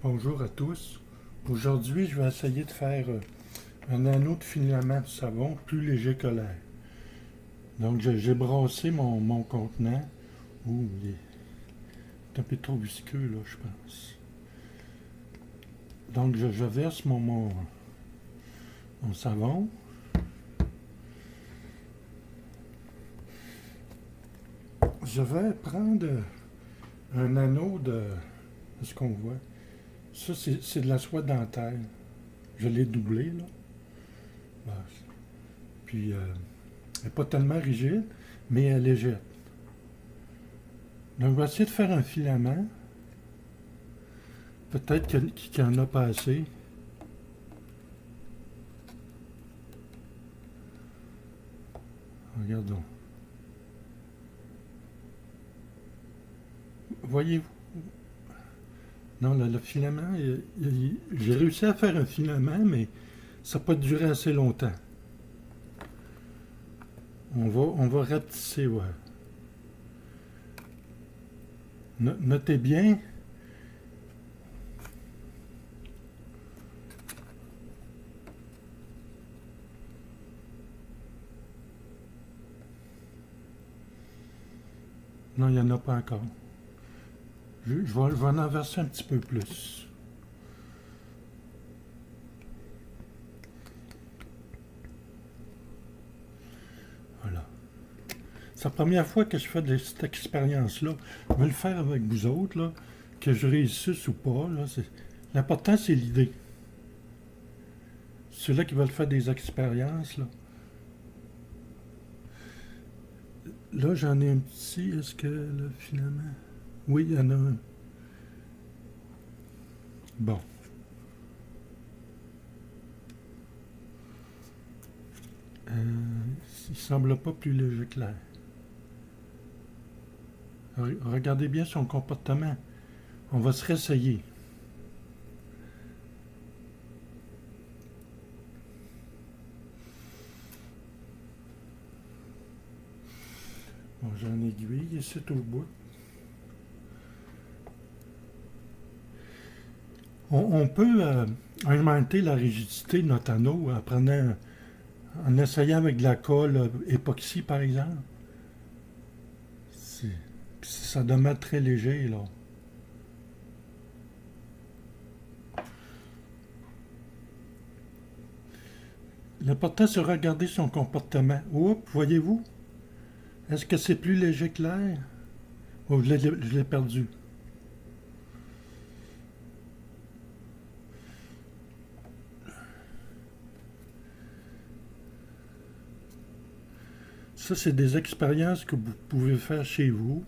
Bonjour à tous. Aujourd'hui, je vais essayer de faire un anneau de filament de savon plus léger que l'air. Donc, j'ai brassé mon contenant. Ouh, il est un peu trop visqueux, là, je pense. Donc, je verse mon savon. Je vais prendre un anneau de... ce qu'on voit. Ça, c'est de la soie dentaire. Je l'ai doublé, là. Bon, puis, elle n'est pas tellement rigide, mais elle est légère. Donc, on va essayer de faire un filament. Peut-être qu'il y en a pas assez. Regardons. Voyez-vous? Non, le filament, j'ai réussi à faire un filament, mais ça n'a pas duré assez longtemps. On va rapetisser, ouais. Notez bien. Non, il n'y en a pas encore. Je vais en verser un petit peu plus. Voilà. C'est la première fois que je fais cette expérience-là. Je vais le faire avec vous autres, là, que je réussisse ou pas. L'important, c'est l'idée. Ceux-là qui veulent faire des expériences, là. Là, j'en ai un petit. Est-ce que le filament... Oui, il y en a un. Bon. Il semble pas plus léger que l'air. Regardez bien son comportement. On va se réessayer. Bon, j'ai une aiguille ici au bout. On peut augmenter la rigidité de notre anneau en essayant avec de la colle époxy, par exemple. Ça demeure très léger, là. L'important, c'est de regarder son comportement. Oups, voyez-vous? Est-ce que c'est plus léger que l'air? Oh, je l'ai perdu. Ça, c'est des expériences que vous pouvez faire chez vous.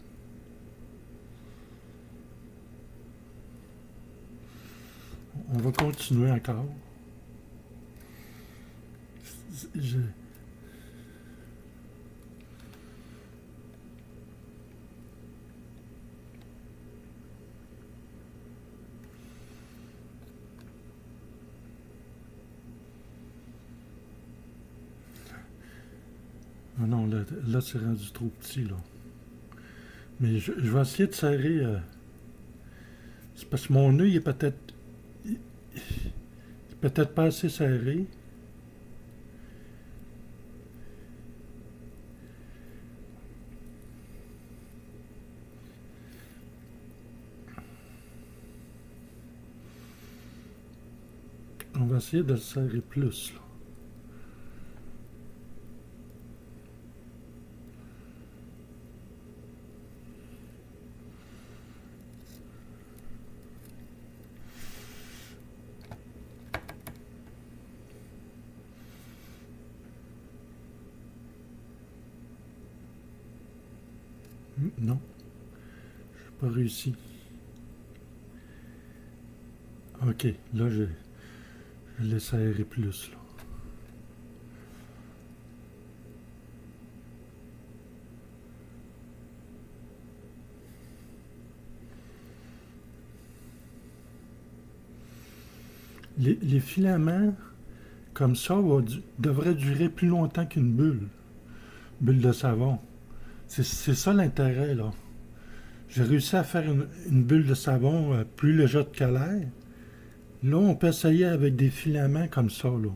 On va continuer encore. Je... Ah non, là c'est rendu trop petit, là. Mais je vais essayer de serrer. C'est parce que mon œil est peut-être pas assez serré. On va essayer de le serrer plus, là. Non, je n'ai pas réussi. Ok, là je l'ai serré plus, là. Les filaments, comme ça, devraient durer plus longtemps qu'une bulle de savon. C'est ça l'intérêt, là. J'ai réussi à faire une bulle de savon plus légère que l'air, Là, on peut essayer avec des filaments comme ça, là.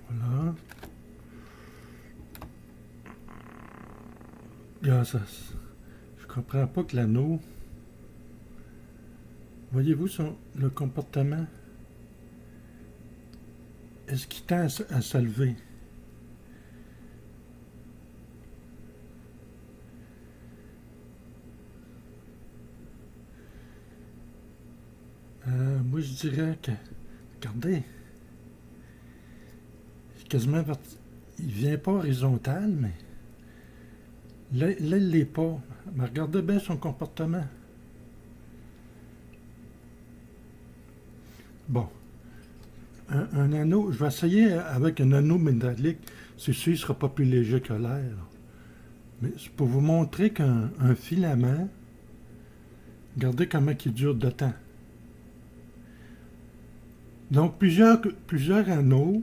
Voilà. Là, je comprends pas que l'anneau... Voyez-vous le comportement? Est-ce qu'il tend à se lever? Moi, je dirais que... Regardez. Quasiment... Il vient pas horizontal, mais... Là, il l'est pas. Mais regardez bien son comportement. Bon. Un anneau... Je vais essayer avec un anneau métallique. C'est sûr, il ne sera pas plus léger que l'air. Mais c'est pour vous montrer qu'un filament... Regardez comment il dure de temps. Donc, plusieurs anneaux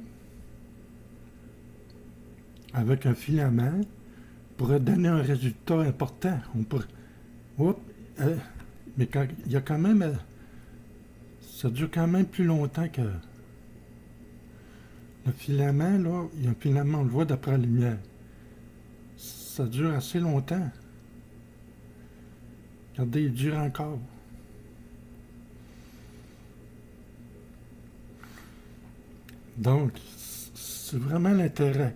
avec un filament pourraient donner un résultat important. On pourrait... mais quand, il y a quand même... ça dure quand même plus longtemps que... Le filament, là, il y a un filament, on le voit d'après la lumière. Ça dure assez longtemps. Regardez, il dure encore. Donc, c'est vraiment l'intérêt.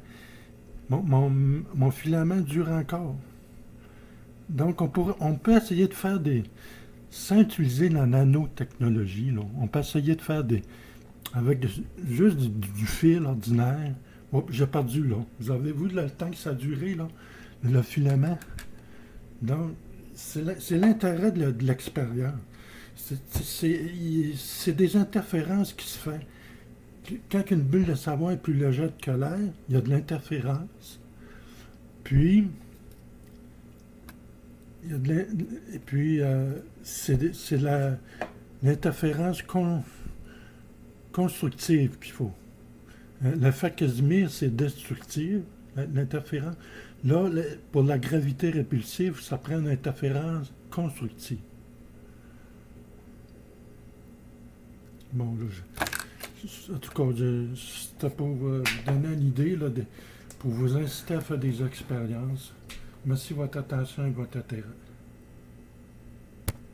Mon filament dure encore. Donc, on peut essayer de faire sans utiliser la nanotechnologie, là, on peut essayer de faire avec juste du fil ordinaire. Oh, j'ai perdu, là. Vous avez vu le temps que ça a duré, là, le filament? Donc, c'est l'intérêt de l'expérience. C'est des interférences qui se font. Quand une bulle de savon est plus légère que l'air, il y a de l'interférence. Puis, c'est l'interférence constructive qu'il faut. L'effet Casimir, c'est destructif, l'interférence. Là, pour la gravité répulsive, ça prend une interférence constructive. Bon, là, en tout cas, c'était pour vous donner une idée, là, pour vous inciter à faire des expériences. Merci de votre attention et votre intérêt.